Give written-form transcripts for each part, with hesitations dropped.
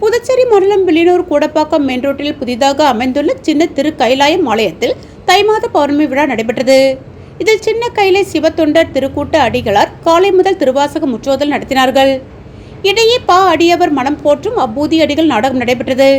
புதுச்சேரி மண்டலம் வில்லியனூர் கூடப்பாக்கம் மெயின் ரோட்டில் புதிதாக அமைந்துள்ள சின்ன திரு கைலாயம் ஆலயத்தில் தை மாத பௌர்ணமி விழா நடைபெற்றது. இதில் சின்ன கைலை சிவத்தொண்டர் திருக்கூட்ட அடிகளார் காலை முதல் திருவாசக முற்றோதல் நடத்தினார்கள். இடையே அடியவர் மனம் போற்றும் அப்பூதி அடிகள் நாடகம் நடைபெற்றது.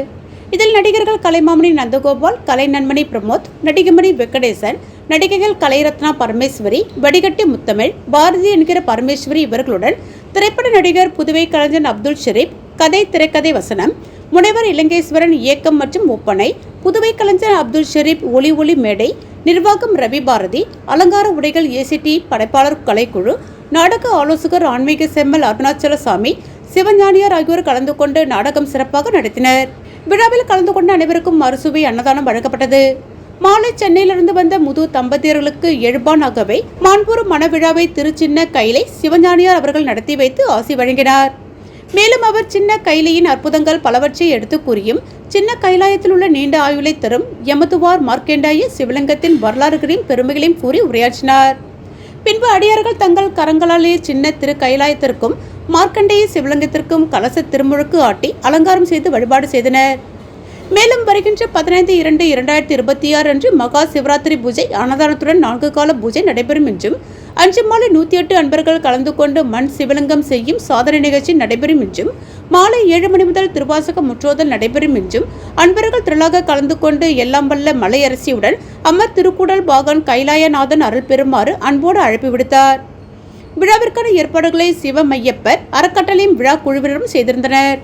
இதில் நடிகர்கள் கலைமாமணி நந்தகோபால், கலை நன்மணி பிரமோத், நடிகமணி வெங்கடேசன், நடிகைகள் கலைரத்னா பரமேஸ்வரி, வடிகட்டி முத்தமிழ், பாரதி என்கிற பரமேஸ்வரி இவர்களுடன் திரைப்பட நடிகர் புதுவை கலைஞன் அப்துல் ஷெரீப், கதை திரைக்கதை வசனம், முனைவர் இலங்கேஸ்வரன் இயக்கம் மற்றும் ஒப்பனை, புதுவை கலைஞர் அப்துல் ஷெரீப் ஒளி மேடை, நிர்வாகம் ரவி பாரதி, அலங்கார உடைகள் ஏசிடி படைப்பாளர் கலைக்குழு, நாடக ஆலோசகர் ஆன்மீக செம்மல் அருணாச்சலசாமி, சிவஞானியார் ஆகியோர் கலந்து கொண்டு நாடகம் சிறப்பாக நடத்தினர். விழாவில் கலந்து கொண்ட அனைவருக்கும் மறுசுவை அன்னதானம் வழங்கப்பட்டது. மாலை சென்னையிலிருந்து வந்த முது தம்பதியர்களுக்கு எழுபானாகவே மான்பூர் மணவிழாவை சின்ன கைலை சிவஞானியார் அவர்கள் நடத்தி வைத்து ஆசி வழங்கினார். மேலும் அவர் சின்ன கைலையின் அற்புதங்கள் பலவற்றை எடுத்து கூறியும் சின்ன கைலாயத்தில் உள்ள நீண்ட ஆயுளை தரும் யமதுவார் மார்க்கேண்டாய சிவலிங்கத்தின் வரலாறுகளையும் பெருமைகளையும் கூறி உரையாற்றினார். பின்பு அடியார்கள் தங்கள் கரங்களாலேயே சின்ன திரு கைலாயத்திற்கும் மார்க்கண்டேய சிவலிங்கத்திற்கும் கலச திருமுழுக்கு ஆட்டி அலங்காரம் செய்து வழிபாடு செய்தனர். மேலும் வருகின்ற 15/2/2026 அன்று மகா சிவராத்திரி பூஜை அன்னதானத்துடன் 4 கால பூஜை நடைபெறும் என்றும் அன்று மாலை 108 அன்பர்கள் கலந்து கொண்டு மண் சிவலிங்கம் செய்யும் சாதனை நிகழ்ச்சி நடைபெறும் என்றும் மாலை 7 மணி முதல் திருவாசக முற்றோதல் நடைபெறும் என்றும் அன்பர்கள் திரளாக கலந்து கொண்டு எல்லாம் வல்ல மலையரசியுடன் அம்மர் திருக்கூடல் பாகன் கைலாயநாதன் அருள் பெறுமாறு அன்போடு அழைப்பு விடுத்தார். விழாவிற்கான ஏற்பாடுகளை சிவமையப்பர் அறக்கட்டளையும் விழா குழுவினரும் செய்திருந்தனர்.